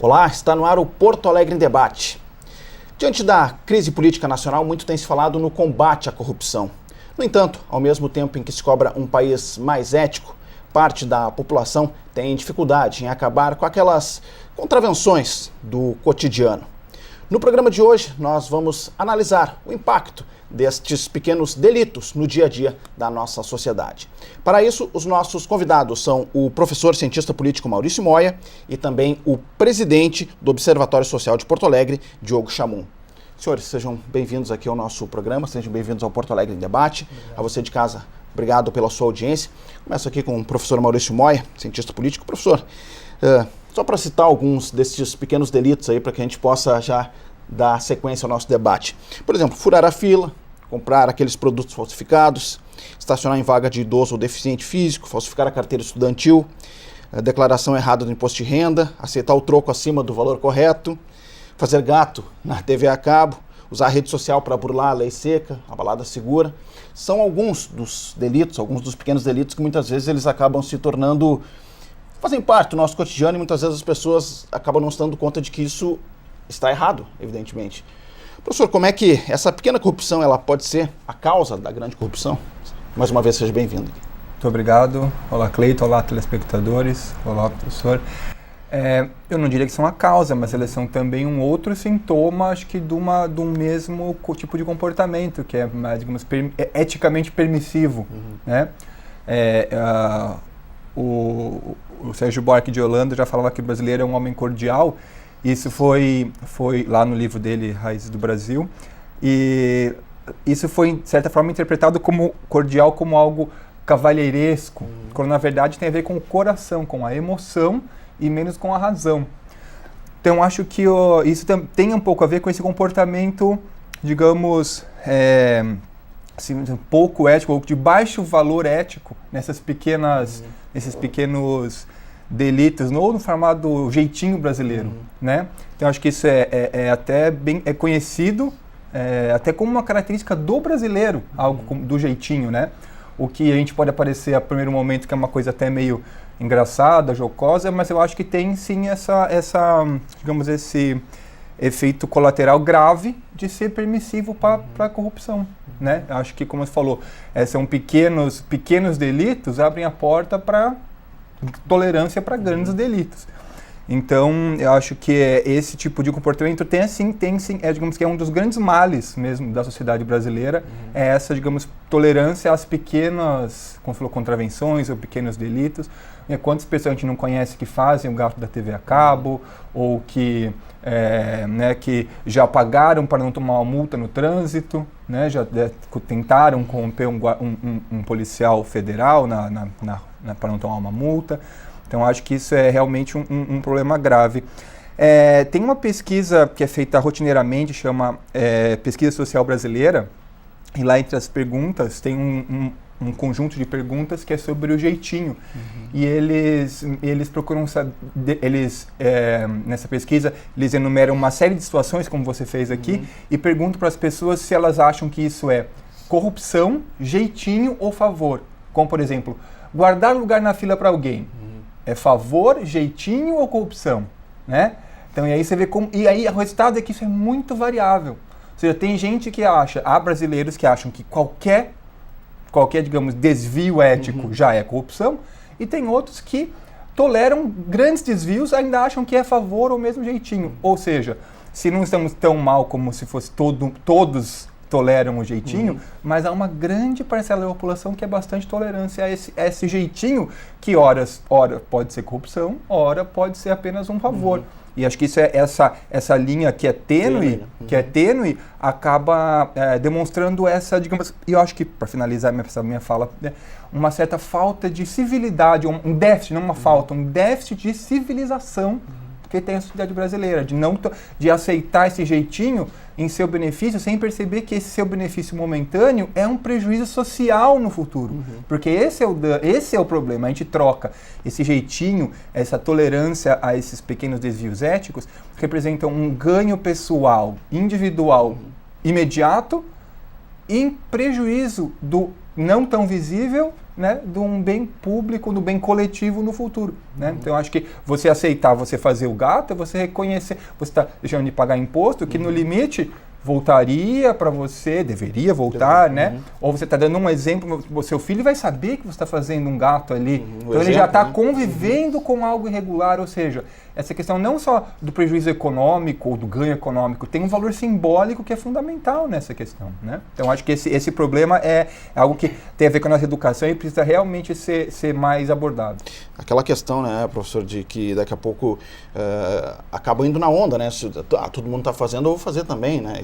Olá, está no ar o Porto Alegre em Debate. Diante da crise política nacional, muito tem se falado no combate à corrupção. No entanto, ao mesmo tempo em que se cobra um país mais ético, parte da população tem dificuldade em acabar com aquelas contravenções do cotidiano. No programa de hoje, nós vamos analisar o impacto destes pequenos delitos no dia a dia da nossa sociedade. Para isso, os nossos convidados são o professor cientista político Maurício Moia e também o presidente do Observatório Social de Porto Alegre, Diogo Chamum. Senhores, sejam bem-vindos aqui ao nosso programa, sejam bem-vindos ao Porto Alegre em Debate. Obrigado. A você de casa, obrigado pela sua audiência. Começo aqui com o professor Maurício Moia, cientista político. Professor, só para citar alguns desses pequenos delitos aí, para que a gente possa já dar sequência ao nosso debate. Por exemplo, furar a fila, comprar aqueles produtos falsificados, estacionar em vaga de idoso ou deficiente físico, falsificar a carteira estudantil, a declaração errada do imposto de renda, aceitar o troco acima do valor correto, fazer gato na TV a cabo, usar a rede social para burlar a lei seca, a balada segura. São alguns dos delitos, alguns dos pequenos delitos que muitas vezes eles acabam se tornando, fazem parte do nosso cotidiano e muitas vezes as pessoas acabam não se dando conta de que isso está errado, evidentemente. Professor, como é que essa pequena corrupção ela pode ser a causa da grande corrupção? Mais uma vez, seja bem-vindo. Muito obrigado. Olá, Cleiton. Olá, telespectadores. Olá, professor. Eu não diria que são a causa, mas eles são também um outro sintoma, acho que, do mesmo tipo de comportamento, que é, digamos, eticamente permissivo. Né? O Sérgio Buarque de Holanda já falava que o brasileiro é um homem cordial. Isso foi lá no livro dele, Raízes do Brasil, e isso foi, de certa forma, interpretado como cordial, como algo cavalheiresco, quando na verdade tem a ver com o coração, com a emoção e menos com a razão. Então acho que isso tem um pouco a ver com esse comportamento, digamos, assim, pouco ético, ou de baixo valor ético, nesses pequenos delitos, ou no chamado jeitinho brasileiro, né? Então acho que isso é até bem conhecido, até como uma característica do brasileiro, algo do jeitinho, né? O que a gente pode parecer a primeiro momento que é uma coisa até meio engraçada, jocosa, mas eu acho que tem sim digamos, esse efeito colateral grave de ser permissivo para a corrupção, né? Acho que, como você falou, são pequenos delitos abrem a porta para tolerância para grandes delitos. Então, eu acho que esse tipo de comportamento tem sim, digamos que é um dos grandes males mesmo da sociedade brasileira, é essa, digamos, tolerância às pequenas, como falou, contravenções ou pequenos delitos. Quantas pessoas a gente não conhece que fazem o gasto da TV a cabo, ou que já pagaram para não tomar uma multa no trânsito, né, já tentaram corromper um policial federal para não tomar uma multa. Então, acho que isso é realmente um problema grave. Tem uma pesquisa que é feita rotineiramente, chama Pesquisa Social Brasileira, e lá entre as perguntas tem um conjunto de perguntas que é sobre o jeitinho. E eles procuram saber, nessa pesquisa, eles enumeram uma série de situações, como você fez aqui, e perguntam para as pessoas se elas acham que isso é corrupção, jeitinho ou favor. Como, por exemplo, guardar lugar na fila para alguém. É favor, jeitinho ou corrupção? Né? Então, e aí você vê como... E aí o resultado é que isso é muito variável. Ou seja, tem gente que há brasileiros que acham que qualquer digamos, desvio ético já é corrupção, e tem outros que toleram grandes desvios, ainda acham que é favor ou mesmo jeitinho. Ou seja, se não estamos tão mal como se fosse todos toleram o jeitinho, mas há uma grande parcela da população que é bastante tolerância a esse jeitinho, que ora pode ser corrupção, ora pode ser apenas um favor. E acho que isso essa linha que é tênue, acaba demonstrando essa, digamos, e eu acho que, para finalizar minha fala, uma certa falta de civilidade, um déficit, não uma falta, um déficit de civilização que tem a sociedade brasileira, de aceitar esse jeitinho em seu benefício, sem perceber que esse seu benefício momentâneo é um prejuízo social no futuro. Porque esse é o problema. A gente troca esse jeitinho, essa tolerância a esses pequenos desvios éticos, que representam um ganho pessoal, individual, imediato, em prejuízo do não tão visível, né, de um bem público, do bem coletivo no futuro, né? Então eu acho que você aceitar, você fazer o gato, é você reconhecer, você está deixando de pagar imposto, que no limite voltaria para você, deveria voltar, né? Ou você está dando um exemplo, o seu filho vai saber que você está fazendo um gato ali, então ele já está convivendo com algo irregular, ou seja, essa questão não só do prejuízo econômico ou do ganho econômico, tem um valor simbólico que é fundamental nessa questão, né? Então acho que esse problema é algo que tem a ver com a nossa educação e precisa realmente ser mais abordado. Aquela questão, né, professor, de que daqui a pouco acaba indo na onda, né? Se, todo mundo está fazendo, eu vou fazer também, né?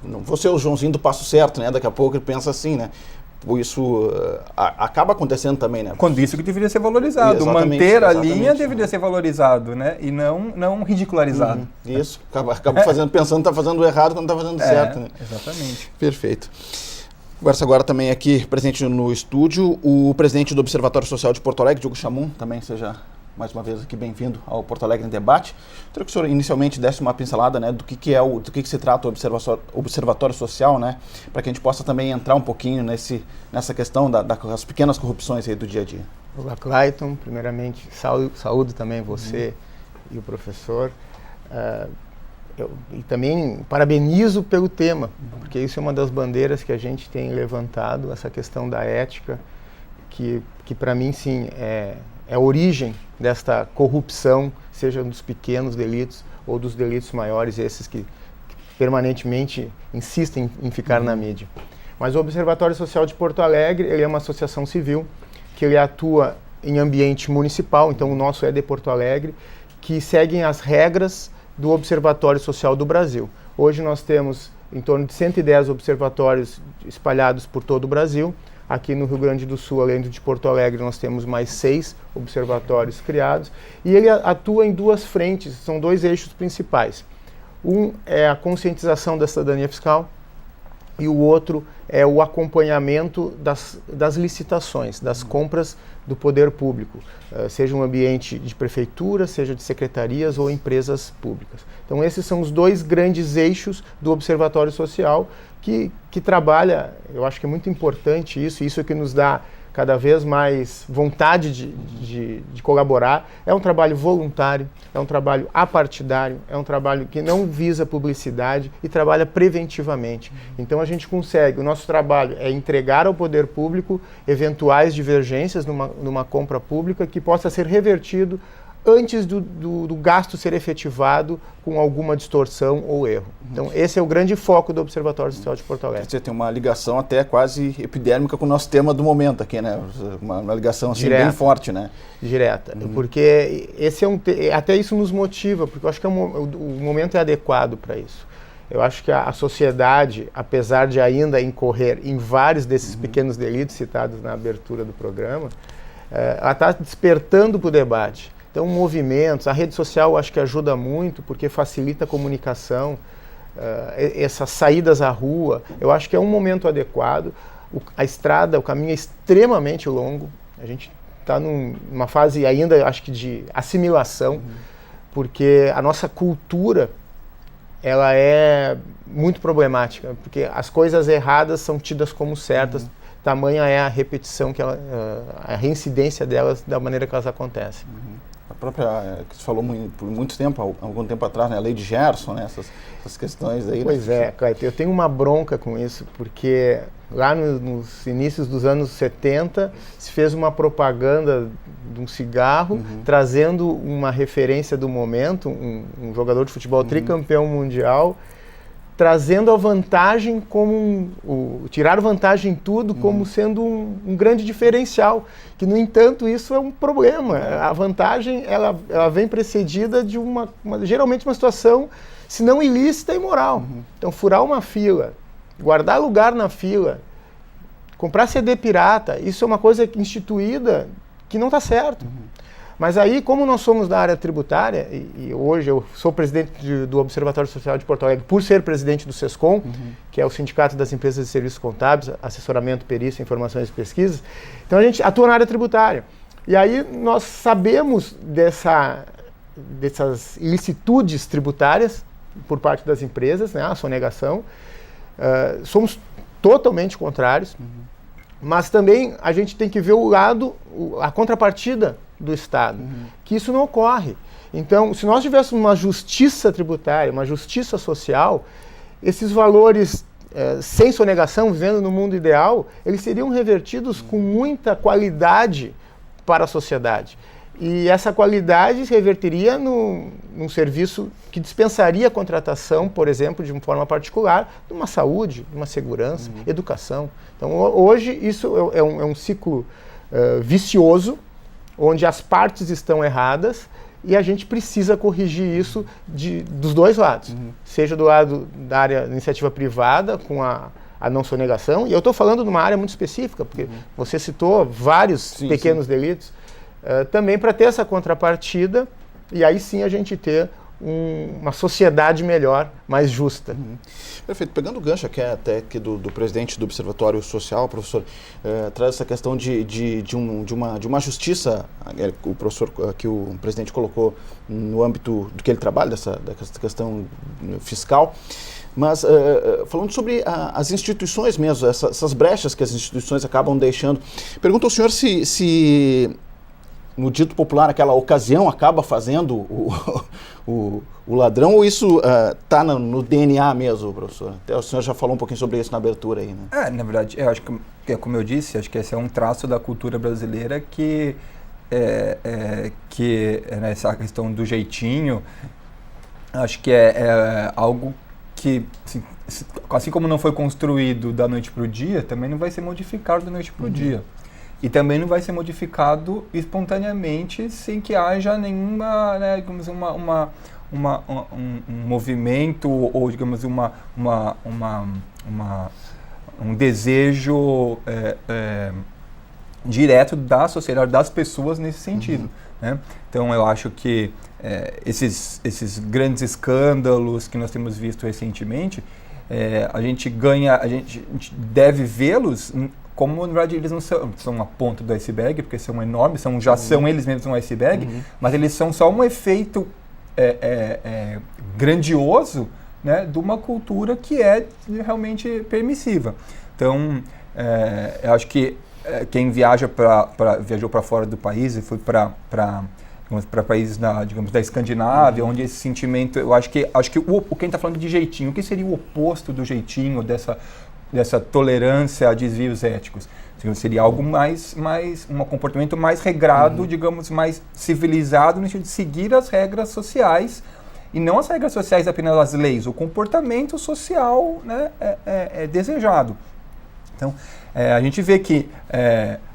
Não vou ser o Joãozinho do passo certo, né? Daqui a pouco ele pensa assim, né? Isso acaba acontecendo também, né? Quando isso que deveria ser valorizado. Manter a linha deveria ser valorizado, né? E não ridicularizado. Isso. Acaba pensando que está fazendo errado quando está fazendo certo, né? Exatamente. Perfeito. Conversa agora também aqui, presente no estúdio, o presidente do Observatório Social de Porto Alegre, Diogo Chamum, também seja mais uma vez aqui bem-vindo ao Porto Alegre em Debate. Queria que o senhor inicialmente desse uma pincelada, né, do que se trata o Observatório Social, né, para que a gente possa também entrar um pouquinho nessa questão das pequenas corrupções aí do dia a dia. Olá, Clayton. Primeiramente, saúdo também você e o professor. E também parabenizo pelo tema, porque isso é uma das bandeiras que a gente tem levantado, essa questão da ética, que para mim, sim, é a origem desta corrupção, seja dos pequenos delitos ou dos delitos maiores, esses que permanentemente insistem em ficar na mídia. Mas o Observatório Social de Porto Alegre, ele é uma associação civil, que ele atua em ambiente municipal, então o nosso é de Porto Alegre, que seguem as regras do Observatório Social do Brasil. Hoje nós temos em torno de 110 observatórios espalhados por todo o Brasil. Aqui no Rio Grande do Sul, além do de Porto Alegre, nós temos mais 6 observatórios criados. E ele atua em duas frentes, são 2 eixos principais. Um é a conscientização da cidadania fiscal e o outro é o acompanhamento das licitações, das compras do poder público, seja um ambiente de prefeitura, seja de secretarias ou empresas públicas. Então esses são os 2 grandes eixos do Observatório Social que trabalha, eu acho que é muito importante isso é que nos dá cada vez mais vontade de colaborar. É um trabalho voluntário, é um trabalho apartidário, é um trabalho que não visa publicidade e trabalha preventivamente. Então a gente consegue, o nosso trabalho é entregar ao poder público eventuais divergências numa compra pública que possa ser revertido antes do gasto ser efetivado com alguma distorção ou erro. Então, esse é o grande foco do Observatório Social de Porto Alegre. Você tem uma ligação até quase epidérmica com o nosso tema do momento aqui, né? Uma ligação assim, bem forte, né? Direta, porque esse até isso nos motiva, porque eu acho que o momento é adequado para isso. Eu acho que a sociedade, apesar de ainda incorrer em vários desses pequenos delitos citados na abertura do programa, ela está despertando para o debate. Então, movimentos, a rede social acho que ajuda muito, porque facilita a comunicação, essas saídas à rua, eu acho que é um momento adequado. A estrada, o caminho é extremamente longo, a gente está numa fase ainda, acho que de assimilação, porque a nossa cultura, ela é muito problemática, porque as coisas erradas são tidas como certas, tamanha é a repetição, a reincidência delas da maneira que elas acontecem. A própria, que você falou por muito tempo, algum tempo atrás, né, a lei de Gerson, né, essas questões aí. Pois é, Clayton, eu tenho uma bronca com isso, porque lá nos inícios dos anos 70 se fez uma propaganda de um cigarro, trazendo uma referência do momento, um jogador de futebol tricampeão mundial, trazendo a vantagem tirar vantagem em tudo como sendo um grande diferencial, que no entanto isso é um problema. A vantagem ela vem precedida de geralmente uma situação, se não ilícita, imoral. Então furar uma fila, guardar lugar na fila, comprar CD pirata, isso é uma coisa instituída que não está certo. Mas aí, como nós somos da área tributária, e hoje eu sou presidente do Observatório Social de Porto Alegre, por ser presidente do SESCOM, que é o Sindicato das Empresas de Serviços Contábeis, Assessoramento, Perícia, Informações e Pesquisas, então a gente atua na área tributária. E aí nós sabemos dessas ilicitudes tributárias por parte das empresas, né, a sonegação, somos totalmente contrários, mas também a gente tem que ver o lado, a contrapartida do Estado, que isso não ocorre. Então, se nós tivéssemos uma justiça tributária, uma justiça social, esses valores, sem sonegação, vivendo no mundo ideal, eles seriam revertidos com muita qualidade para a sociedade. E essa qualidade se reverteria num serviço que dispensaria a contratação, por exemplo, de uma forma particular, de uma saúde, de uma segurança, educação. Então, hoje, isso é um ciclo vicioso, onde as partes estão erradas e a gente precisa corrigir isso dos dois lados. Seja do lado da área da iniciativa privada, com a não sonegação, e eu estou falando de uma área muito específica, porque você citou vários pequenos delitos, também para ter essa contrapartida e aí sim a gente ter uma sociedade melhor, mais justa. Perfeito. Pegando o gancho até aqui do presidente do Observatório Social, professor, traz essa questão de uma justiça, o professor que o presidente colocou no âmbito do que ele trabalha, dessa questão fiscal. Mas falando sobre as instituições mesmo, essas brechas que as instituições acabam deixando, pergunto ao senhor se no dito popular, aquela ocasião acaba fazendo o ladrão, ou isso está no DNA mesmo, professor? Até o senhor já falou um pouquinho sobre isso na abertura aí, né? Na verdade, eu acho que, como eu disse, acho que esse é um traço da cultura brasileira que essa questão do jeitinho, acho que é algo que, assim como não foi construído da noite para o dia, também não vai ser modificado da noite para o dia. E também não vai ser modificado espontaneamente sem que haja nenhuma, né, digamos, um movimento ou, digamos, um desejo direto da sociedade, das pessoas nesse sentido. Né? Então, eu acho que esses grandes escândalos que nós temos visto recentemente, a gente deve vê-los como, na verdade, eles não são a ponta do iceberg, porque são enormes, são eles mesmos um iceberg, mas eles são só um efeito grandioso, né, de uma cultura que é realmente permissiva. Então, eu acho que quem viajou para fora do país e foi para países da Escandinávia, onde esse sentimento, eu acho que quem está falando de jeitinho, o que seria o oposto do jeitinho, dessa tolerância a desvios éticos? Seria algo um comportamento mais regrado, digamos, mais civilizado, no sentido de seguir as regras sociais, e não as regras sociais apenas as leis, o comportamento social, né, é desejado. Então, a gente vê que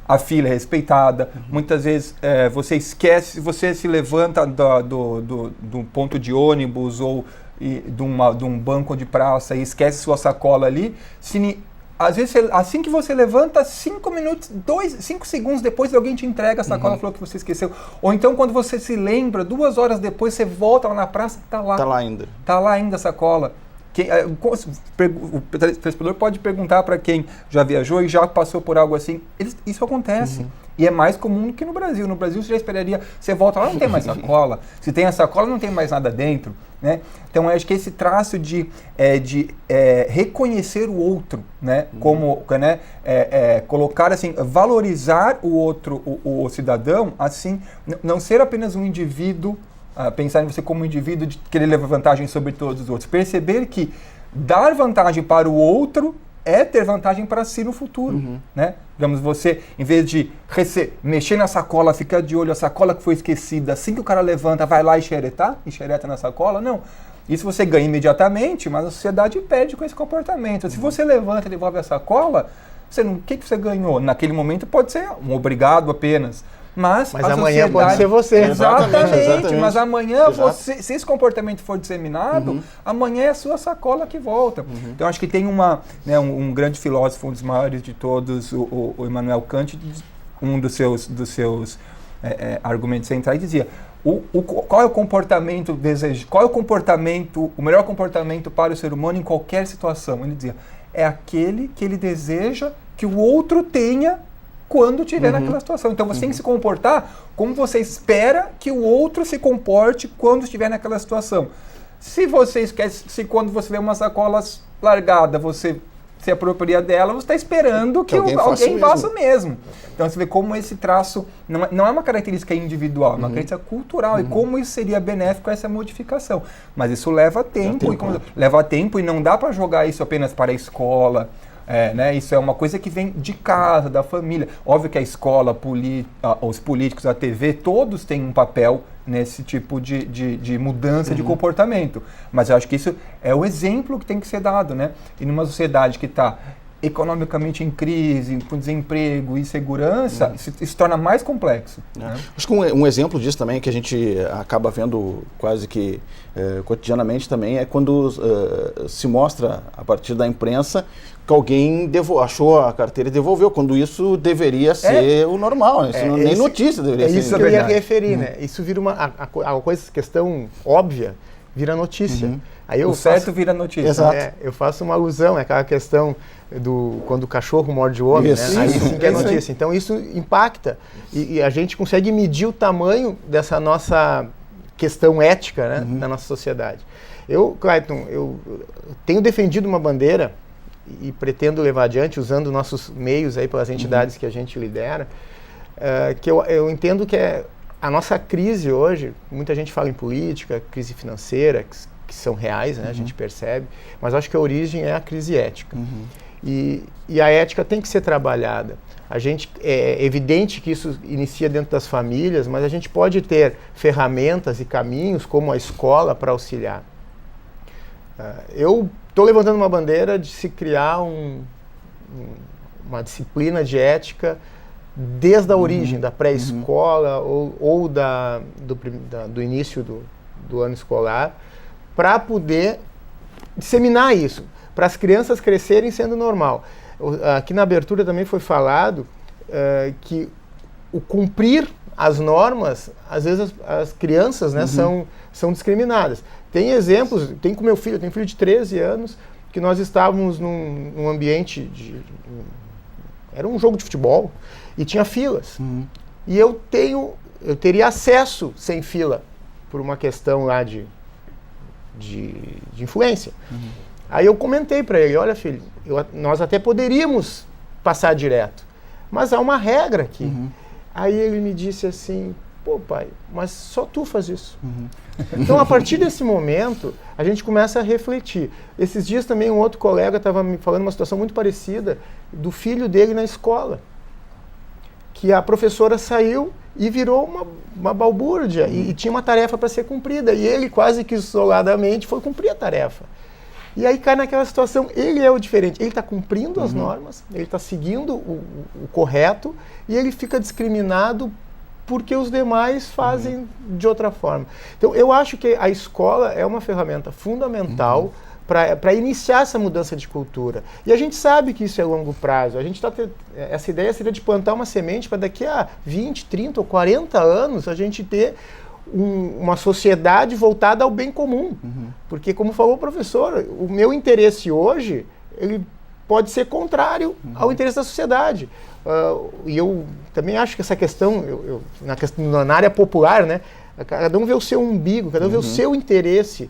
a fila é respeitada, muitas vezes você se levanta do ponto de ônibus ou de um banco de praça e esquece sua sacola ali, às vezes, assim que você levanta, 5 segundos depois, alguém te entrega a sacola e falou que você esqueceu. Ou então, quando você se lembra, 2 horas depois, você volta lá na praça, está lá. Está lá ainda a sacola. O telespectador pode perguntar para quem já viajou e já passou por algo assim. Isso acontece. E é mais comum do que no Brasil. No Brasil, você já esperaria, você volta lá, não tem mais sacola. Se tem a sacola, não tem mais nada dentro. Né? Então, eu acho que esse traço de reconhecer o outro, né? Como, né? Colocar assim, valorizar o outro, o cidadão, assim, não ser apenas um indivíduo, pensar em você como um indivíduo de querer levar vantagem sobre todos os outros. Perceber que dar vantagem para o outro é ter vantagem para si no futuro. Né? Digamos, você, em vez de mexer na sacola, ficar de olho, a sacola que foi esquecida, assim que o cara levanta, vai lá e xereta na sacola, não. Isso você ganha imediatamente, mas a sociedade perde com esse comportamento. Se você levanta e devolve a sacola, o que você ganhou? Naquele momento pode ser um obrigado apenas. Mas amanhã pode ser você. Exatamente. Mas amanhã, se esse comportamento for disseminado, amanhã é a sua sacola que volta. Então, acho que tem um grande filósofo, um dos maiores de todos, o Immanuel Kant, um dos seus argumentos centrais, dizia: qual é o comportamento o melhor comportamento para o ser humano em qualquer situação? Ele dizia: é aquele que ele deseja que o outro tenha quando estiver naquela situação. Então, você tem que se comportar como você espera que o outro se comporte quando estiver naquela situação. Se você esquece, se quando você vê uma sacola largada, você se apropria dela, você está esperando que alguém faça o mesmo. Então você vê como esse traço não é uma característica individual, é uma característica cultural, e como isso seria benéfico a essa modificação. Mas isso leva tempo e não dá para jogar isso apenas para a escola. Né? Isso é uma coisa que vem de casa, da família. Óbvio que a escola, os políticos, a TV, todos têm um papel nesse tipo de mudança de comportamento. Mas eu acho que isso é o exemplo que tem que ser dado, né? E numa sociedade que está economicamente em crise, com desemprego e insegurança, isso torna mais complexo. Né? Acho que um exemplo disso também, que a gente acaba vendo quase que cotidianamente também, é quando se mostra, a partir da imprensa, que alguém achou a carteira e devolveu, quando isso deveria ser o normal, isso nem notícia deveria ser. Isso que eu ia referir, né? Isso vira questão óbvia, vira notícia. Aí o certo vira notícia. Exato. Eu faço uma alusão, aquela questão quando o cachorro morde o homem, né? Aí sim que é notícia. Então isso impacta e a gente consegue medir o tamanho dessa nossa questão ética, né, na nossa sociedade. Clayton, eu tenho defendido uma bandeira e pretendo levar adiante, usando nossos meios aí pelas entidades que a gente lidera, que eu entendo que a nossa crise hoje, muita gente fala em política, crise financeira, que são reais, né, a gente percebe, mas acho que a origem é a crise ética. E a ética tem que ser trabalhada. É evidente que isso inicia dentro das famílias, mas a gente pode ter ferramentas e caminhos como a escola para auxiliar. Eu estou levantando uma bandeira de se criar uma disciplina de ética desde a origem, da pré-escola ou do início do ano escolar, para poder disseminar isso, para as crianças crescerem sendo normal. Aqui na abertura também foi falado que o cumprir as normas, às vezes as crianças, né, são discriminadas. Tem exemplos, tem com meu filho, eu tenho um filho de 13 anos, que nós estávamos num ambiente era um jogo de futebol e tinha filas. E eu teria acesso sem fila, por uma questão lá de influência. Aí eu comentei para ele, olha filho, nós até poderíamos passar direto, mas há uma regra aqui. Aí ele me disse assim, pô pai, mas só tu faz isso. Então a partir desse momento, a gente começa a refletir. Esses dias também um outro colega estava me falando uma situação muito parecida do filho dele na escola, que a professora saiu e virou uma balbúrdia e tinha uma tarefa para ser cumprida, e ele quase que isoladamente foi cumprir a tarefa. E aí cai naquela situação, ele é o diferente, ele está cumprindo as normas, ele está seguindo o correto, e ele fica discriminado porque os demais fazem de outra forma. Então eu acho que a escola é uma ferramenta fundamental para iniciar essa mudança de cultura. E a gente sabe que isso é a longo prazo. Essa ideia seria de plantar uma semente para daqui a 20, 30 ou 40 anos a gente ter uma sociedade voltada ao bem comum. Porque, como falou o professor, o meu interesse hoje ele pode ser contrário ao interesse da sociedade. E eu também acho que essa questão, na área popular, né, cada um vê o seu umbigo, cada um vê o seu interesse.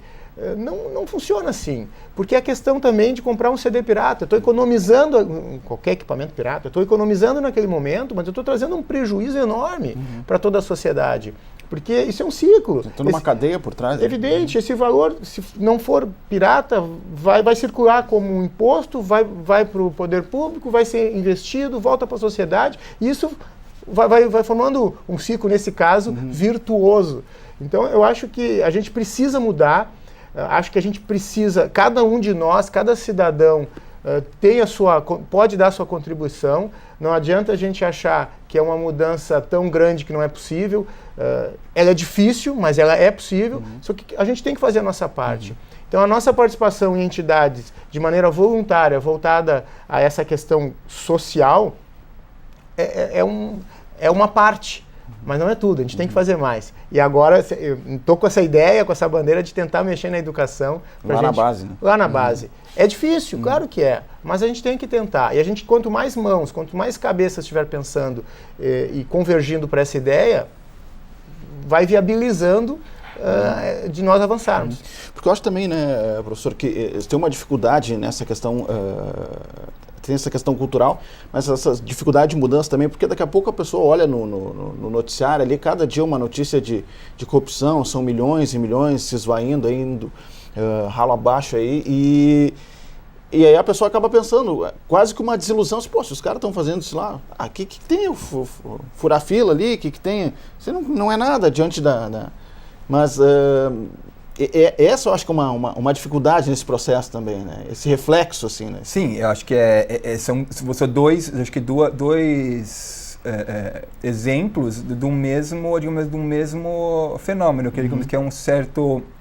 Não funciona assim, porque é questão também de comprar um CD pirata. Eu estou economizando qualquer equipamento pirata, eu estou economizando naquele momento, mas eu estou trazendo um prejuízo enorme para toda a sociedade, porque isso é um ciclo. Estou numa cadeia por trás. Evidente, esse valor, se não for pirata, vai circular como um imposto, vai para o poder público, vai ser investido, volta para a sociedade, e isso vai formando um ciclo, nesse caso, virtuoso. Então eu acho que a gente precisa mudar. Acho que a gente precisa, cada um de nós, cada cidadão pode dar a sua contribuição. Não adianta a gente achar que é uma mudança tão grande que não é possível. Ela é difícil, mas ela é possível. Só que a gente tem que fazer a nossa parte. Então a nossa participação em entidades de maneira voluntária, voltada a essa questão social, é uma parte. Mas não é tudo, a gente tem que fazer mais. E agora eu estou com essa ideia, com essa bandeira de tentar mexer na educação. Na base, né? Lá na base. É difícil, claro que é, mas a gente tem que tentar. E a gente, quanto mais mãos, quanto mais cabeças estiver pensando e convergindo para essa ideia, vai viabilizando de nós avançarmos. Porque eu acho também, né, professor, que tem uma dificuldade nessa questão, tem essa questão cultural, mas essa dificuldade de mudança também, porque daqui a pouco a pessoa olha no noticiário ali, cada dia uma notícia de corrupção, são milhões e milhões se esvaindo, indo ralo abaixo aí, e aí a pessoa acaba pensando, quase que uma desilusão, se os caras estão fazendo isso lá, aqui que tem o furar fila ali, que tem, isso não é nada diante mas essa eu acho que é uma dificuldade nesse processo também, né? Esse reflexo, assim, né? Sim, eu acho que são dois exemplos do mesmo, digamos, do mesmo fenômeno, que, digamos, que é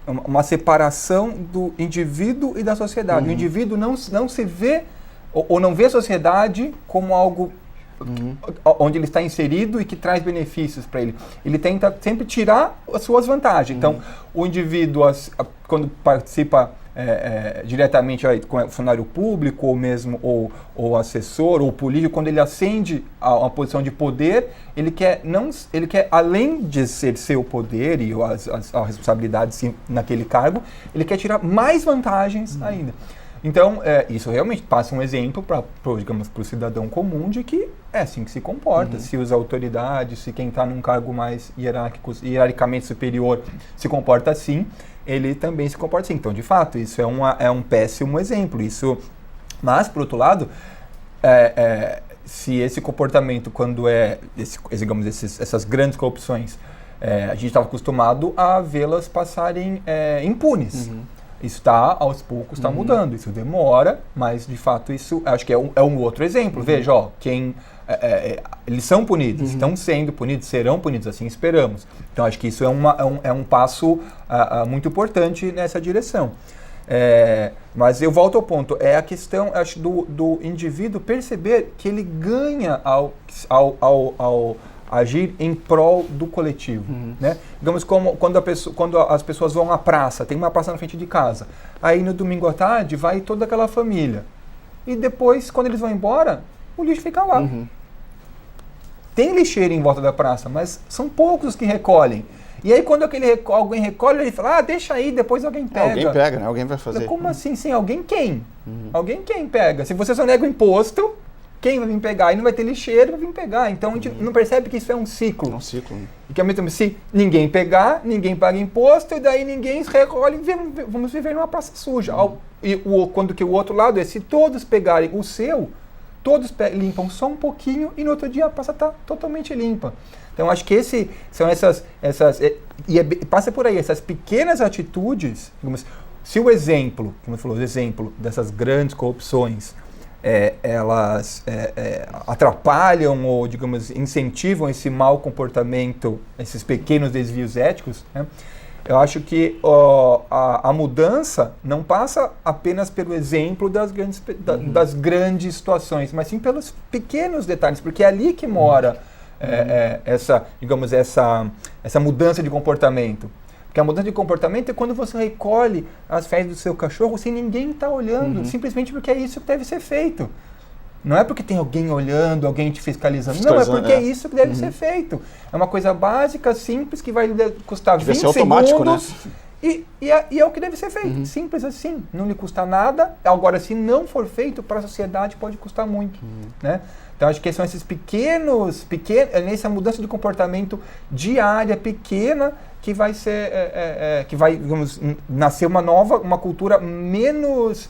uma separação do indivíduo e da sociedade. O indivíduo não se vê, ou não vê a sociedade como algo onde ele está inserido e que traz benefícios para ele. Ele tenta sempre tirar as suas vantagens. Então, o indivíduo, quando participa diretamente com o funcionário público, ou mesmo ou assessor, ou político, quando ele ascende a uma posição de poder, ele quer, além de exercer o poder e as responsabilidades naquele cargo, ele quer tirar mais vantagens ainda. Então, isso realmente passa um exemplo para o cidadão comum de que é assim que se comporta. Se as autoridades, se quem está num cargo mais hierarquicamente superior se comporta assim, ele também se comporta assim. Então, de fato, isso é um péssimo exemplo. Mas, por outro lado, se esse comportamento, quando essas grandes corrupções, a gente estava acostumado a vê-las passarem impunes. Isso está, aos poucos, está mudando. Isso demora, mas, de fato, isso acho que é um outro exemplo. Veja, eles são punidos, estão sendo punidos, serão punidos, assim esperamos. Então, acho que isso é um passo muito importante nessa direção. Mas eu volto ao ponto, é a questão, acho, do indivíduo perceber que ele ganha ao agir em prol do coletivo, né? Digamos, quando as pessoas vão à praça, tem uma praça na frente de casa, aí no domingo à tarde vai toda aquela família, e depois, quando eles vão embora, o lixo fica lá. Tem lixeira em volta da praça, mas são poucos que recolhem. E aí, quando alguém recolhe, ele fala, deixa aí, depois alguém pega. Alguém pega, né? Alguém vai fazer. Como assim? Sim, alguém quem? Alguém quem pega? Se você só nega o imposto, quem vai vir pegar? Aí não vai ter lixeiro, vai vir pegar. Então, a gente não percebe que isso é um ciclo. É um ciclo. E que, ao mesmo tempo, se ninguém pegar, ninguém paga imposto, e daí ninguém recolhe, vamos viver numa praça suja. Quando que o outro lado se todos pegarem o seu, todos limpam só um pouquinho, e no outro dia a praça está totalmente limpa. Então, acho que são passa por aí, essas pequenas atitudes, se o exemplo, como você falou, o exemplo dessas grandes corrupções, elas atrapalham ou, digamos, incentivam esse mau comportamento, esses pequenos desvios éticos, né? Eu acho que a mudança não passa apenas pelo exemplo das grandes situações, mas sim pelos pequenos detalhes, porque é ali que mora essa mudança de comportamento. Porque a mudança de comportamento é quando você recolhe as fezes do seu cachorro sem ninguém estar olhando, simplesmente porque é isso que deve ser feito. Não é porque tem alguém olhando, alguém te fiscalizando. Não, é porque é isso que deve ser feito. É uma coisa básica, simples, que vai custar 20 segundos. Né? E é o que deve ser feito. Simples assim. Não lhe custa nada. Agora, se não for feito, para a sociedade pode custar muito. Né? Então, acho que são esses pequenos, nessa mudança de comportamento diária, pequena, que vai ser, digamos, nascer uma cultura menos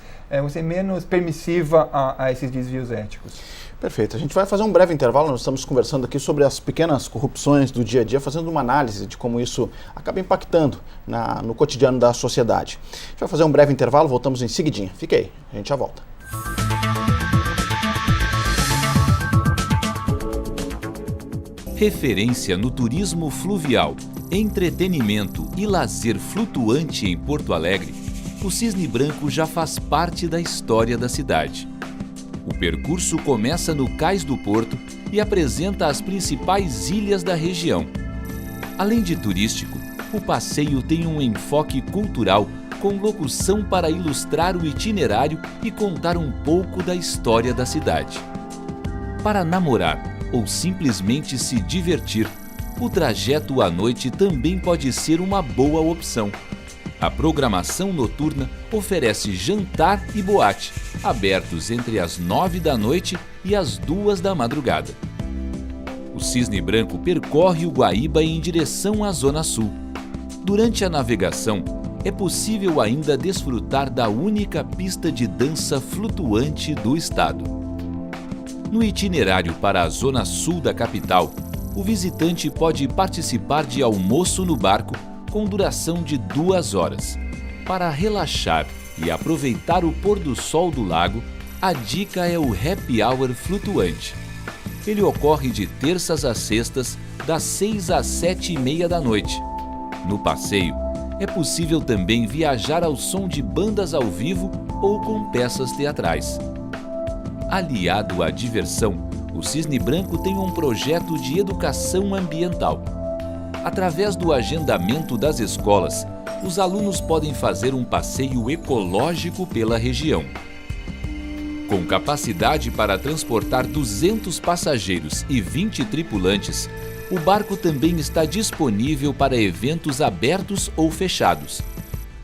permissiva a esses desvios éticos. Perfeito. A gente vai fazer um breve intervalo, nós estamos conversando aqui sobre as pequenas corrupções do dia a dia, fazendo uma análise de como isso acaba impactando no cotidiano da sociedade. A gente vai fazer um breve intervalo, voltamos em seguidinha. Fica aí, a gente já volta. Referência no turismo fluvial, entretenimento e lazer flutuante em Porto Alegre, o Cisne Branco já faz parte da história da cidade. O percurso começa no Cais do Porto e apresenta as principais ilhas da região. Além de turístico, o passeio tem um enfoque cultural com locução para ilustrar o itinerário e contar um pouco da história da cidade. Para namorar ou simplesmente se divertir, o trajeto à noite também pode ser uma boa opção. A programação noturna oferece jantar e boate, abertos entre as 9 da noite e as 2 da madrugada. O Cisne Branco percorre o Guaíba em direção à Zona Sul. Durante a navegação, é possível ainda desfrutar da única pista de dança flutuante do estado. No itinerário para a Zona Sul da capital, o visitante pode participar de almoço no barco com duração de 2 horas. Para relaxar e aproveitar o pôr do sol do lago, a dica é o Happy Hour flutuante. Ele ocorre de terças a sextas, das 6 às 7h30 da noite. No passeio, é possível também viajar ao som de bandas ao vivo ou com peças teatrais. Aliado à diversão, o Cisne Branco tem um projeto de educação ambiental. Através do agendamento das escolas, os alunos podem fazer um passeio ecológico pela região. Com capacidade para transportar 200 passageiros e 20 tripulantes, o barco também está disponível para eventos abertos ou fechados.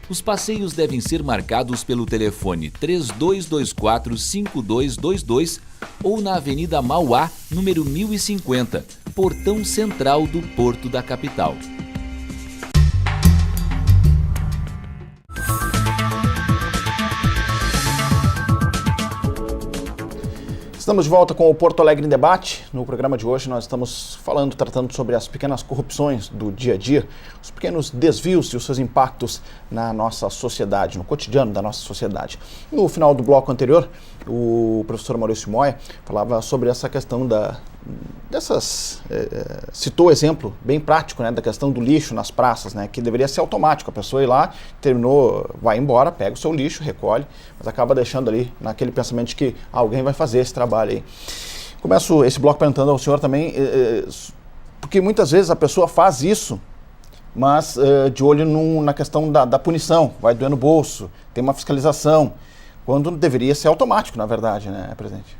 Os passeios devem ser marcados pelo telefone 3224-5222 ou na Avenida Mauá, número 1050, portão central do Porto da capital. Estamos de volta com o Porto Alegre em Debate. No programa de hoje nós estamos tratando sobre as pequenas corrupções do dia a dia, os pequenos desvios e os seus impactos na nossa sociedade, no cotidiano da nossa sociedade. No final do bloco anterior, o professor Maurício Moya falava sobre essa questão citou o exemplo bem prático, né, da questão do lixo nas praças, né, que deveria ser automático, a pessoa ir lá, terminou, vai embora, pega o seu lixo, recolhe, mas acaba deixando ali naquele pensamento de que alguém vai fazer esse trabalho aí. Começo esse bloco perguntando ao senhor também, porque muitas vezes a pessoa faz isso, mas de olho na questão da punição, vai doer no bolso, tem uma fiscalização, quando deveria ser automático, na verdade, né, presidente?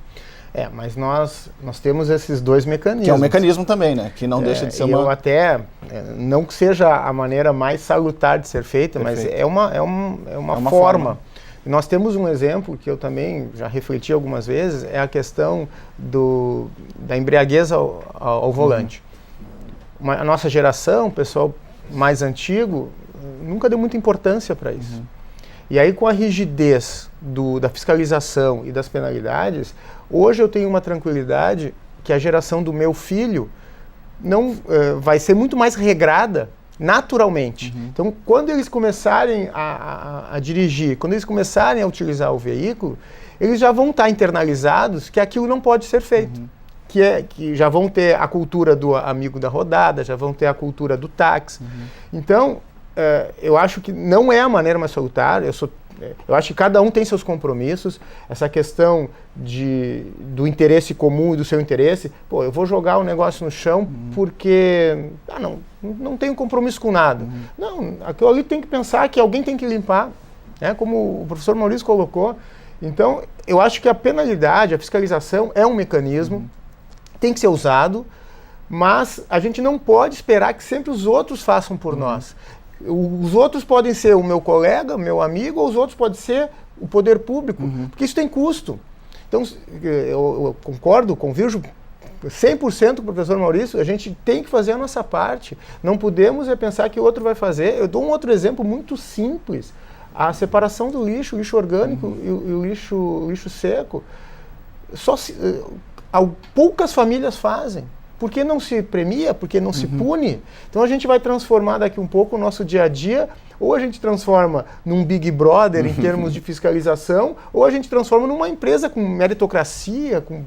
Mas nós temos esses dois mecanismos. Que é um mecanismo também, né? Que não deixa de ser uma... Eu até, não que seja a maneira mais salutar de ser feita, Perfeito. mas é uma forma. E nós temos um exemplo que eu também já refleti algumas vezes, é a questão da embriaguez ao volante. A nossa geração, o pessoal mais antigo, nunca deu muita importância para isso. E aí, com a rigidez da fiscalização e das penalidades, hoje eu tenho uma tranquilidade que a geração do meu filho vai ser muito mais regrada naturalmente. Então, quando eles começarem a dirigir, quando eles começarem a utilizar o veículo, eles já vão estar internalizados que aquilo não pode ser feito. Que já vão ter a cultura do amigo da rodada, já vão ter a cultura do táxi. Então, eu acho que não é a maneira mais salutar. Eu acho que cada um tem seus compromissos. Essa questão do interesse comum e do seu interesse. Eu vou jogar o negócio no chão porque não tenho compromisso com nada. Não, aquilo ali tem que pensar que alguém tem que limpar, né? Como o professor Maurício colocou. Então, eu acho que a penalidade, a fiscalização é um mecanismo, tem que ser usado, mas a gente não pode esperar que sempre os outros façam por nós. Os outros podem ser o meu colega, meu amigo, ou os outros podem ser o poder público, porque isso tem custo. Então, eu concordo, convirjo 100% com o professor Maurício, a gente tem que fazer a nossa parte. Não podemos pensar que o outro vai fazer. Eu dou um outro exemplo muito simples. A separação do lixo, o lixo orgânico e o lixo seco. Poucas famílias fazem. Por que não se premia? Por que não se pune? Então a gente vai transformar daqui um pouco o nosso dia a dia, ou a gente transforma num Big Brother em termos de fiscalização, ou a gente transforma numa empresa com meritocracia, com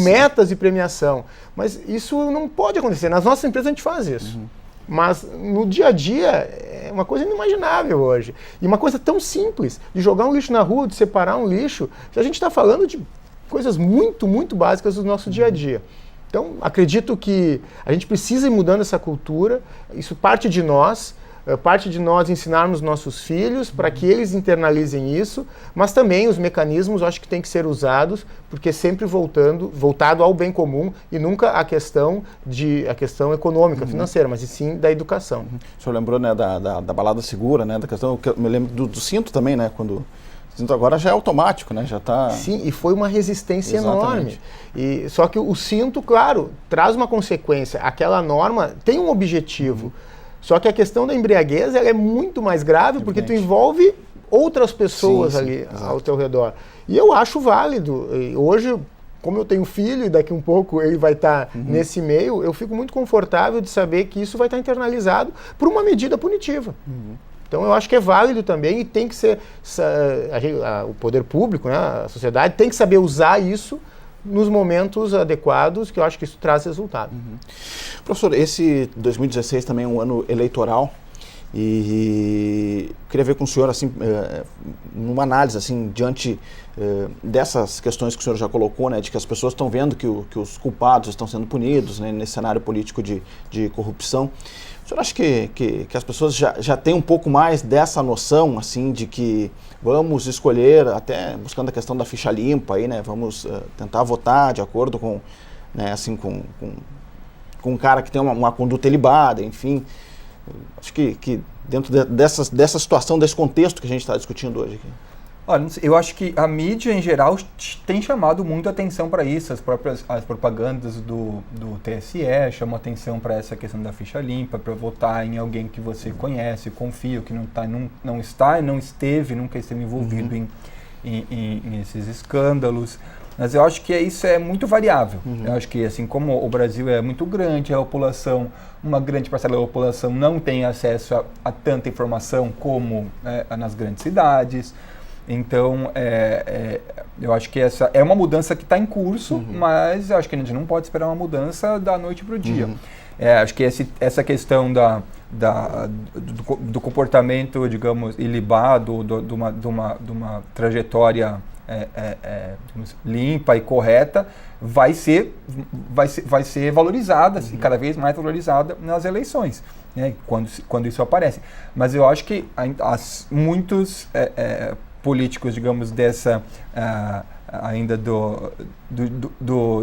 metas e premiação. Mas isso não pode acontecer. Nas nossas empresas a gente faz isso. Mas no dia a dia é uma coisa inimaginável hoje. E uma coisa tão simples, de jogar um lixo na rua, de separar um lixo, a gente está falando de coisas muito, muito básicas do nosso dia a dia. Então, acredito que a gente precisa ir mudando essa cultura, isso parte de nós, parte de nós ensinarmos nossos filhos para que eles internalizem isso, mas também os mecanismos eu acho que têm que ser usados, porque sempre voltado ao bem comum e nunca a questão econômica, financeira, mas e sim da educação. O senhor lembrou, né, da balada segura, né, da questão, eu me lembro do cinto também, né, quando... Cinto agora já é automático, né? Já tá... Sim, e foi uma resistência enorme. Só que o cinto, claro, traz uma consequência. Aquela norma tem um objetivo. Só que a questão da embriaguez ela é muito mais grave porque tu envolve outras pessoas ali ao teu redor. E eu acho válido. E hoje, como eu tenho filho e daqui um pouco ele vai estar nesse meio, eu fico muito confortável de saber que isso vai estar internalizado por uma medida punitiva. Então eu acho que é válido também e tem que ser, o poder público, né, a sociedade tem que saber usar isso nos momentos adequados, que eu acho que isso traz resultado. Professor, esse 2016 também é um ano eleitoral e queria ver com o senhor, assim, numa análise, assim, diante dessas questões que o senhor já colocou, né, de que as pessoas estão vendo que os culpados estão sendo punidos, né, nesse cenário político de corrupção. O senhor acha que as pessoas já têm um pouco mais dessa noção, assim, de que vamos escolher, até buscando a questão da ficha limpa, aí, né, vamos tentar votar de acordo com, né, assim, com um cara que tem uma conduta ilibada, enfim. Acho que dentro dessa situação, desse contexto que a gente está discutindo hoje aqui. Olha, eu acho que a mídia, em geral, tem chamado muito atenção para isso. As propagandas do TSE chamam atenção para essa questão da ficha limpa, para votar em alguém que você conhece, confia, que não nunca esteve envolvido em esses escândalos. Mas eu acho que isso é muito variável. Eu acho que, assim como o Brasil é muito grande, uma grande parcela da população não tem acesso a tanta informação como nas grandes cidades. Então, eu acho que essa é uma mudança que está em curso, mas eu acho que a gente não pode esperar uma mudança da noite para o dia. Acho que essa questão do comportamento, digamos, ilibado, de uma trajetória limpa e correta, vai ser valorizada, e cada vez mais valorizada nas eleições, né, quando isso aparece. Mas eu acho que muitos políticos, digamos, ainda do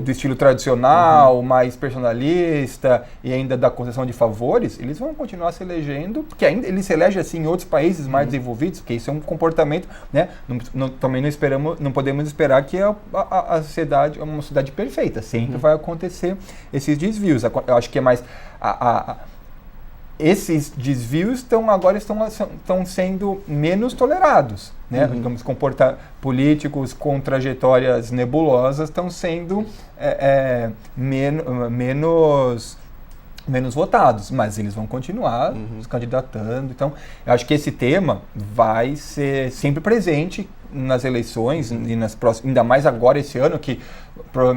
estilo tradicional, mais personalista e ainda da concessão de favores, eles vão continuar se elegendo, porque ainda eles se elegem assim em outros países mais desenvolvidos, porque isso é um comportamento, né? Também não podemos esperar que a sociedade é uma sociedade perfeita, sempre vai acontecer esses desvios. Eu acho que é mais esses desvios agora estão sendo menos tolerados, né? Digamos, políticos com trajetórias nebulosas estão sendo menos votados, mas eles vão continuar se candidatando. Então, eu acho que esse tema vai ser sempre presente nas eleições e nas próximas, ainda mais agora esse ano, que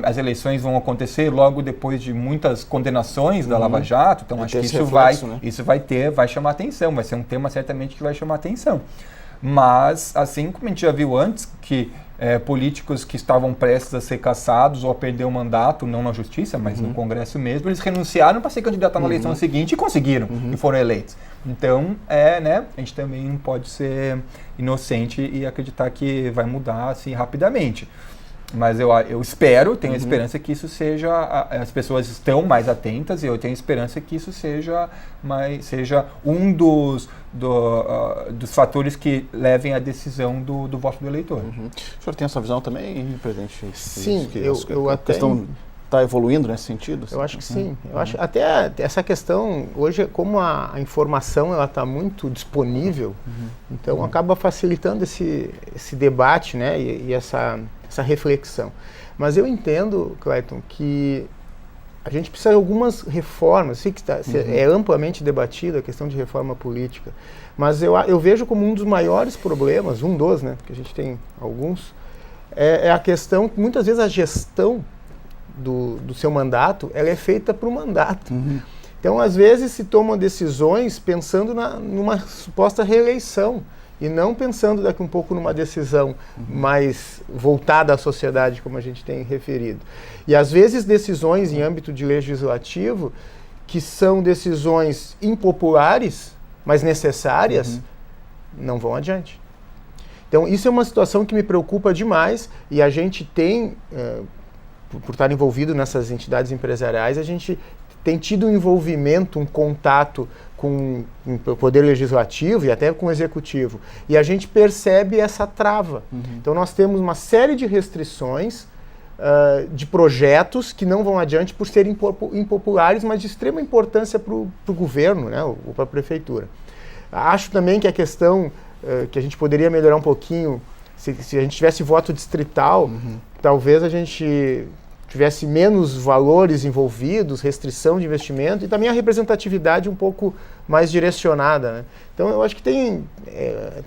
as eleições vão acontecer logo depois de muitas condenações da Lava Jato. Então, acho que isso vai chamar atenção, vai ser um tema certamente que vai chamar atenção. Mas, assim como a gente já viu antes, que políticos que estavam prestes a ser cassados ou a perder o mandato, não na justiça, mas no Congresso mesmo, eles renunciaram para se candidatar na eleição seguinte e conseguiram, e foram eleitos. Então, né, a gente também não pode ser inocente e acreditar que vai mudar assim rapidamente. Mas eu tenho a esperança que isso seja, as pessoas estão mais atentas, e eu tenho a esperança que isso seja um dos fatores que levem à decisão do voto do eleitor. O senhor tem essa visão também, presidente? Sim, a questão está evoluindo nesse sentido? Eu acho que sim. Eu acho até essa questão, hoje, como a informação está muito disponível, então acaba facilitando esse debate, né, e essa reflexão. Mas eu entendo, Clayton, que a gente precisa de algumas reformas. Sei que é amplamente debatida a questão de reforma política, mas eu vejo como um dos maiores problemas, né, que a gente tem alguns, é a questão que muitas vezes a gestão do seu mandato, ela é feita para o mandato. Então, às vezes, se tomam decisões pensando numa suposta reeleição, e não pensando daqui um pouco numa decisão mais voltada à sociedade, como a gente tem referido. E às vezes decisões em âmbito de legislativo, que são decisões impopulares, mas necessárias, não vão adiante. Então, isso é uma situação que me preocupa demais e a gente tem, por estar envolvido nessas entidades empresariais, a gente tem tido um envolvimento, um contato com o Poder Legislativo e até com o Executivo. E a gente percebe essa trava. Então, nós temos uma série de restrições de projetos que não vão adiante por serem impopulares, mas de extrema importância para o governo, né, ou para a prefeitura. Acho também que a questão que a gente poderia melhorar um pouquinho, se a gente tivesse voto distrital, talvez a gente tivesse menos valores envolvidos, restrição de investimento e também a representatividade um pouco mais direcionada, né? Então eu acho que tem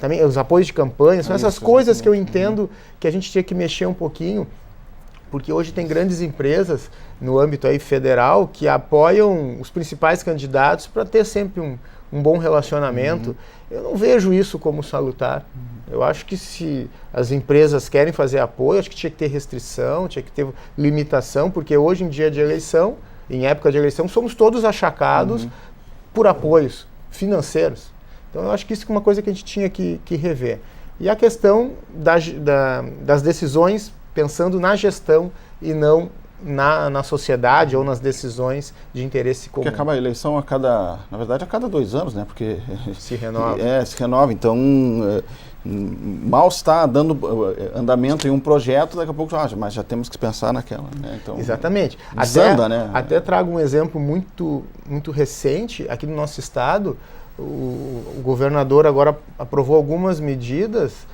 também os apoios de campanha, são essas coisas que eu entendo que a gente tinha que mexer um pouquinho, porque hoje tem grandes empresas no âmbito aí federal que apoiam os principais candidatos para ter sempre um bom relacionamento. Eu não vejo isso como salutar. Eu acho que se as empresas querem fazer apoio, acho que tinha que ter restrição, tinha que ter limitação, porque hoje em dia de eleição, em época de eleição, somos todos achacados por apoios financeiros. Então eu acho que isso é uma coisa que a gente tinha que rever. E a questão das decisões pensando na gestão e não na sociedade ou nas decisões de interesse comum. Porque acaba a eleição a cada 2 anos, né? Porque se renova. Se renova. Então, mal está dando andamento em um projeto, daqui a pouco, mas já temos que pensar naquela, né? Então, exatamente. Até trago um exemplo muito, muito recente aqui no nosso estado. O governador agora aprovou algumas medidas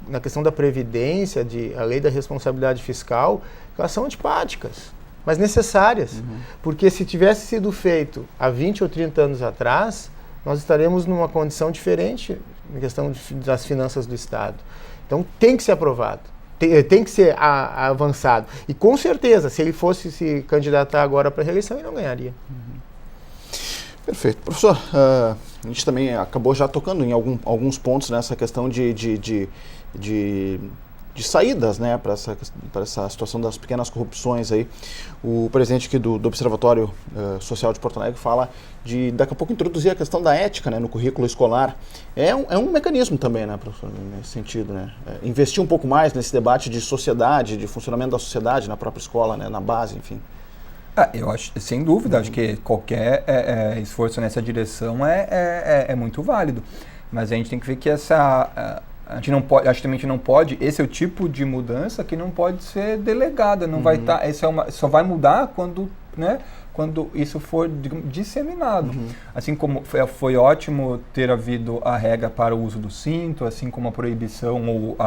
na questão da Previdência, a lei da responsabilidade fiscal, que elas são antipáticas, mas necessárias. Porque se tivesse sido feito há 20 ou 30 anos atrás, nós estaremos numa condição diferente na questão das finanças do Estado. Então tem que ser aprovado, tem que ser avançado. E com certeza, se ele fosse se candidatar agora para a reeleição, ele não ganharia. Perfeito. Professor, a gente também acabou já tocando em alguns pontos nessa questão de saídas, né, para essa situação das pequenas corrupções aí. O presidente aqui do Observatório Social de Porto Alegre fala de daqui a pouco introduzir a questão da ética, né, no currículo escolar. É um mecanismo também, né, professor, nesse sentido, né? Investir um pouco mais nesse debate de sociedade, de funcionamento da sociedade na própria escola, né, na base, enfim. Eu acho, sem dúvida, acho que qualquer esforço nessa direção é muito válido. Mas a gente tem que ver que a gente não pode, acho que também a gente não pode, esse é o tipo de mudança que não pode ser delegada, não vai estar, só vai mudar quando isso for disseminado. Assim como foi ótimo ter havido a regra para o uso do cinto, assim como a proibição ou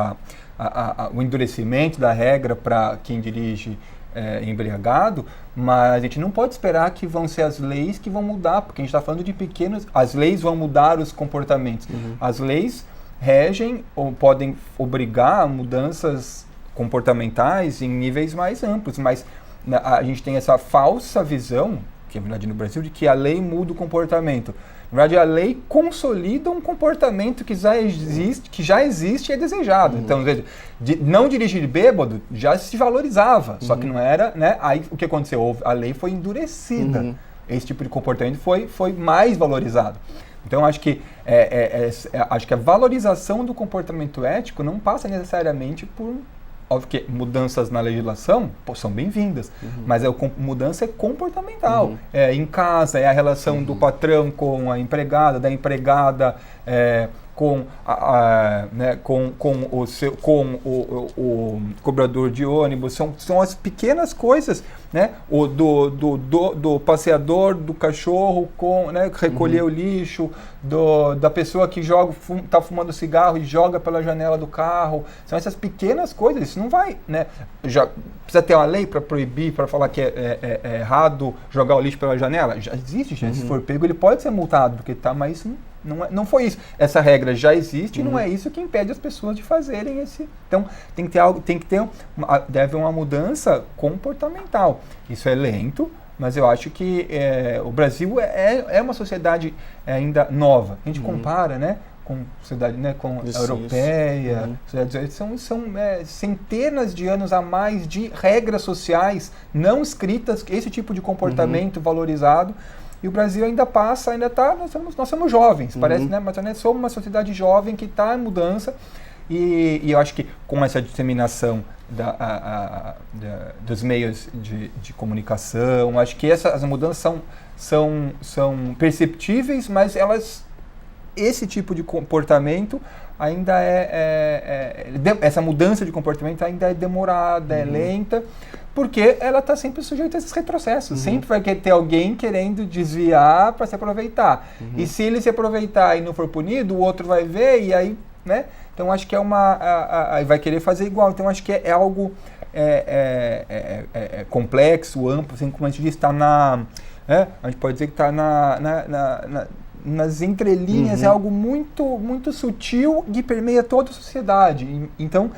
o endurecimento da regra para quem dirige embriagado, mas a gente não pode esperar que vão ser as leis que vão mudar, porque a gente está falando de as leis vão mudar os comportamentos. As leis regem ou podem obrigar a mudanças comportamentais em níveis mais amplos, mas a gente tem essa falsa visão, que é verdade no Brasil, de que a lei muda o comportamento. Na verdade, a lei consolida um comportamento que já existe e é desejado. Então, não dirigir bêbado já se valorizava, só que não era, né? Aí o que aconteceu? A lei foi endurecida. Esse tipo de comportamento foi mais valorizado. Então, acho que a valorização do comportamento ético não passa necessariamente por... Óbvio que mudanças na legislação são bem-vindas, mas a mudança é comportamental. Em casa, é a relação do patrão com a empregada, da empregada com o cobrador de ônibus. São as pequenas coisas, né? Do passeador, do cachorro, recolher o lixo, da pessoa que está fumando cigarro e joga pela janela do carro. São essas pequenas coisas. Isso não vai, né? Já precisa ter uma lei para proibir, para falar que é errado jogar o lixo pela janela? Já existe, gente. Se for pego, ele pode ser multado, porque mas isso não foi isso. Essa regra já existe e não é isso que impede as pessoas de fazerem esse... Então, deve haver uma mudança comportamental. Isso é lento, mas eu acho que o Brasil é uma sociedade ainda nova. A gente compara, né, com a sociedade, né, com a europeia. São centenas de anos a mais de regras sociais não escritas, esse tipo de comportamento valorizado. E o Brasil ainda passa, nós somos jovens, parece, né? Mas nós somos uma sociedade jovem que está em mudança. E eu acho que com essa disseminação dos meios de comunicação, acho que as mudanças são perceptíveis, mas esse tipo de comportamento ainda essa mudança de comportamento ainda é demorada, é lenta, porque ela está sempre sujeita a esses retrocessos. Sempre vai ter alguém querendo desviar para se aproveitar. E se ele se aproveitar e não for punido, o outro vai ver e aí, né? Então acho que vai querer fazer igual. Então acho que é algo complexo, amplo, assim como a gente diz, está a gente pode dizer que está nas entrelinhas, é algo muito, muito sutil que permeia toda a sociedade. Então,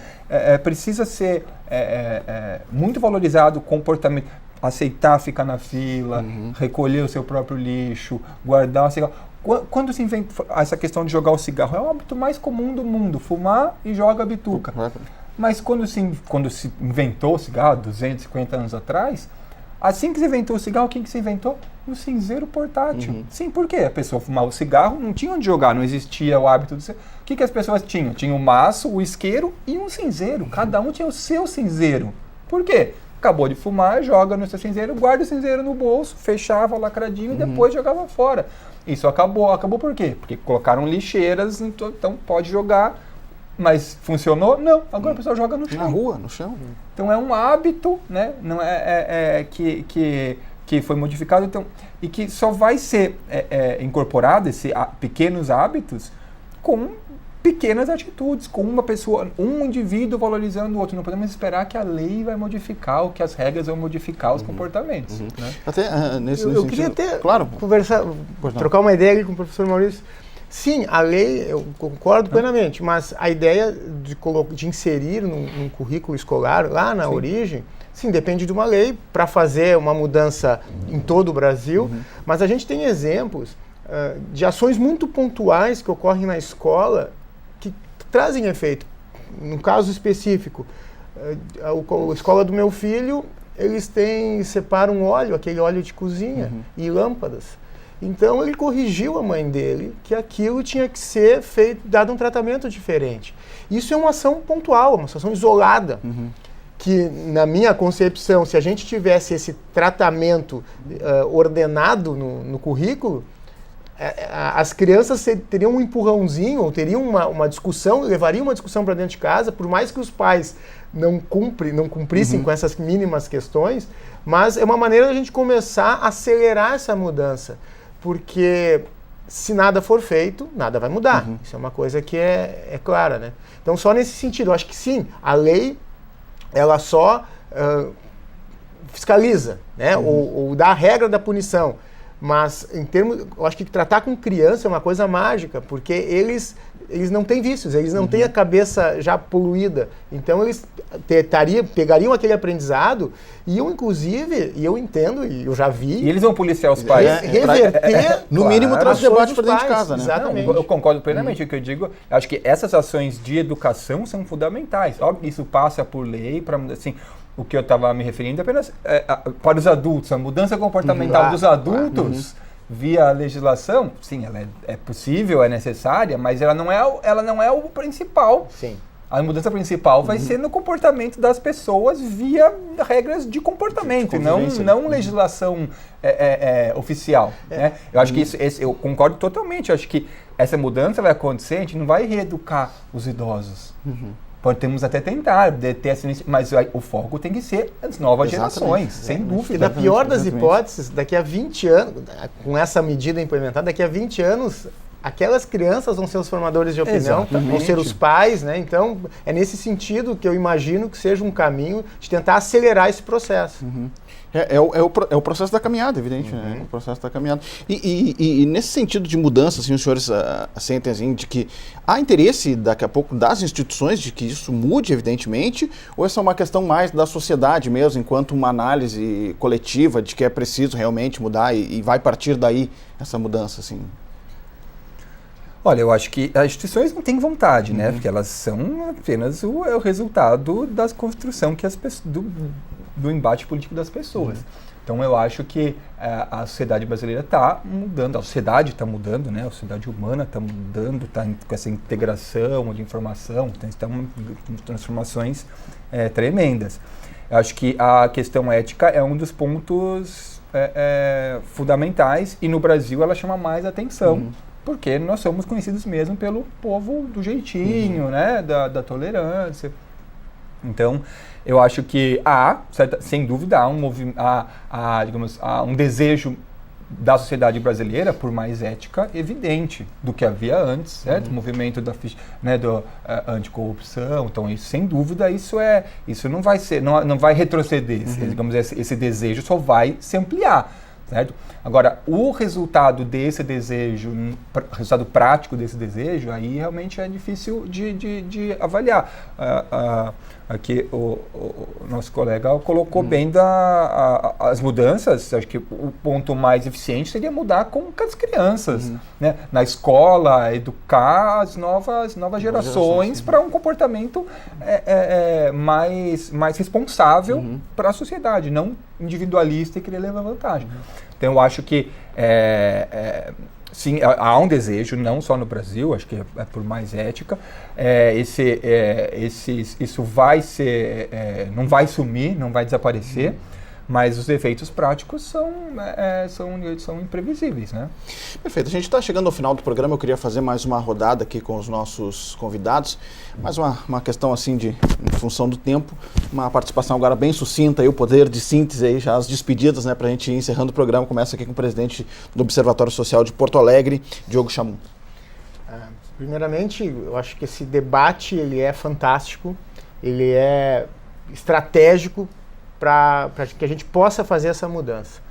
precisa ser muito valorizado o comportamento, aceitar ficar na fila, recolher o seu próprio lixo, guardar o cigarro. Quando se inventa essa questão de jogar o cigarro, é o hábito mais comum do mundo, fumar e joga bituca. Mas quando se inventou o cigarro, 250 anos atrás, assim que se inventou o cigarro, quem que se inventou? O cinzeiro portátil. Sim, por quê? A pessoa fumava o cigarro, não tinha onde jogar, não existia o hábito de... O que as pessoas tinham? Tinha o maço, o isqueiro e um cinzeiro. Cada um tinha o seu cinzeiro. Por quê? Acabou de fumar, joga no seu cinzeiro, guarda o cinzeiro no bolso, fechava lacradinho e depois jogava fora. Isso acabou. Acabou por quê? Porque colocaram lixeiras, então pode jogar. Mas funcionou? Não. Agora a pessoa joga no chão. Na rua, no chão. Então é um hábito, né? Não que foi modificado, então, e que só vai ser incorporado, pequenos hábitos, com pequenas atitudes, com uma pessoa, um indivíduo valorizando o outro. Não podemos esperar que a lei vai modificar ou que as regras vão modificar os comportamentos. Né? Até nesse eu sentido, queria até claro, conversar, trocar uma ideia aqui com o professor Maurício. Sim, a lei, eu concordo plenamente, mas a ideia de inserir num currículo escolar, lá na origem, sim, depende de uma lei para fazer uma mudança em todo o Brasil, mas a gente tem exemplos de ações muito pontuais que ocorrem na escola que trazem efeito. No caso específico, a escola do meu filho, eles separam óleo, aquele óleo de cozinha, e lâmpadas. Então ele corrigiu a mãe dele que aquilo tinha que ser dado um tratamento diferente. Isso é uma ação pontual, uma ação isolada. Que, na minha concepção, se a gente tivesse esse tratamento ordenado no currículo, as crianças teriam um empurrãozinho, ou teriam uma discussão, levariam uma discussão para dentro de casa, por mais que os pais não cumprissem com essas mínimas questões, mas é uma maneira de a gente começar a acelerar essa mudança. Porque se nada for feito, nada vai mudar. Isso é uma coisa que é clara, né? Então, só nesse sentido, eu acho que sim, a lei, ela só fiscaliza, né? Ou dá a regra da punição. Mas, eu acho que tratar com criança é uma coisa mágica, porque eles não têm vícios, eles não têm a cabeça já poluída. Então, eles pegariam aquele aprendizado e eu, inclusive, e eu entendo, e eu já vi... E eles vão policiar os pais. Reverter... no mínimo, traz debate para dentro de casa, né? Exatamente. Não, eu concordo plenamente com o que eu digo. Acho que essas ações de educação são fundamentais. Óbvio que isso passa por lei, para assim... O que eu estava me referindo apenas para os adultos, a mudança comportamental dos adultos via legislação, sim, ela é possível, é necessária, mas ela não é o principal. Sim. A mudança principal vai ser no comportamento das pessoas via regras de comportamento, não legislação oficial. Né? Eu acho que eu concordo totalmente, eu acho que essa mudança vai acontecer, a gente não vai reeducar os idosos. Podemos até tentar deter essa iniciativa, mas o foco tem que ser as novas gerações, sem dúvida. E na pior das hipóteses, daqui a 20 anos, com essa medida implementada, daqui a 20 anos, aquelas crianças vão ser os formadores de opinião, vão ser os pais, né? Então, é nesse sentido que eu imagino que seja um caminho de tentar acelerar esse processo. É o processo da caminhada, evidente, né? O processo da caminhada. E nesse sentido de mudança, assim, os senhores sentem assim, de que há interesse, daqui a pouco, das instituições de que isso mude, evidentemente, ou essa é uma questão mais da sociedade mesmo, enquanto uma análise coletiva de que é preciso realmente mudar e vai partir daí essa mudança, assim? Olha, eu acho que as instituições não têm vontade, né? Porque elas são apenas o resultado da construção que do embate político das pessoas. Então eu acho que a sociedade brasileira está mudando, a sociedade está mudando, né? A sociedade humana está mudando, está com essa integração de informação, estão transformações tremendas. Eu acho que a questão ética é um dos pontos fundamentais e no Brasil ela chama mais atenção, porque nós somos conhecidos mesmo pelo povo do jeitinho, né? Da tolerância. Então, eu acho que sem dúvida, há um desejo da sociedade brasileira por mais ética evidente do que havia antes, certo? O movimento do anticorrupção, então isso, sem dúvida, isso não vai ser, não vai retroceder, digamos, esse desejo só vai se ampliar, certo? Agora, o resultado desse desejo, o resultado prático desse desejo, aí realmente é difícil de avaliar. Aqui o nosso colega colocou bem as mudanças. Acho que o ponto mais eficiente seria mudar com as crianças, né? Na escola, educar as novas gerações para um comportamento mais responsável para a sociedade, não individualista e querer levar vantagem. Então eu acho que sim, há um desejo, não só no Brasil, acho que é por mais ética. Isso vai ser, não vai sumir, não vai desaparecer, mas os efeitos práticos são imprevisíveis, né? Perfeito. A gente está chegando ao final do programa. Eu queria fazer mais uma rodada aqui com os nossos convidados. Mais uma questão assim em função do tempo. Uma participação agora bem sucinta e o poder de síntese aí, já as despedidas, né, para a gente ir encerrando o programa. Começa aqui com o presidente do Observatório Social de Porto Alegre, Diogo Chamum. Primeiramente, eu acho que esse debate ele é fantástico, ele é estratégico para que a gente possa fazer essa mudança.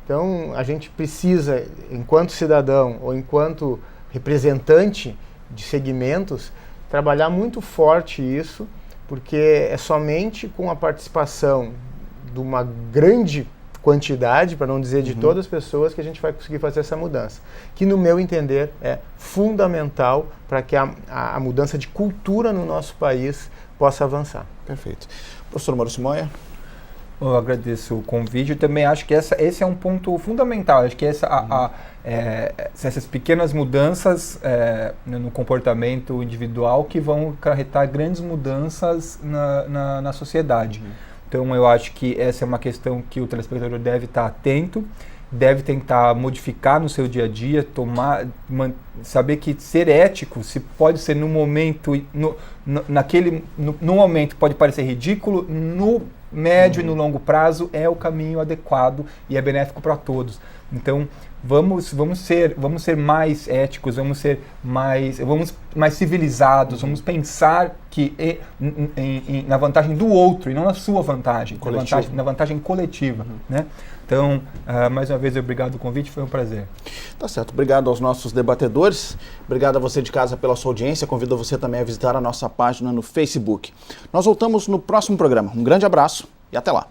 Então, a gente precisa, enquanto cidadão ou enquanto representante de segmentos, trabalhar muito forte isso, porque é somente com a participação de uma grande quantidade, para não dizer de todas as pessoas, que a gente vai conseguir fazer essa mudança, que no meu entender é fundamental para que a mudança de cultura no nosso país possa avançar. Perfeito. Professor Maurício Moia. Eu agradeço o convite. Eu também acho que esse é um ponto fundamental. Acho que essas pequenas mudanças no comportamento individual que vão acarretar grandes mudanças na sociedade. Então, eu acho que essa é uma questão que o telespectador deve estar atento, deve tentar modificar no seu dia a dia, saber que ser ético se pode ser no momento, no momento pode parecer ridículo, no médio e no longo prazo é o caminho adequado e é benéfico para todos. Então, vamos ser mais éticos, vamos mais civilizados, vamos pensar que na vantagem do outro e não na sua vantagem, na vantagem coletiva, né? Então, mais uma vez, obrigado pelo convite, foi um prazer. Tá certo, obrigado aos nossos debatedores, obrigado a você de casa pela sua audiência, convido você também a visitar a nossa página no Facebook. Nós voltamos no próximo programa. Um grande abraço e até lá.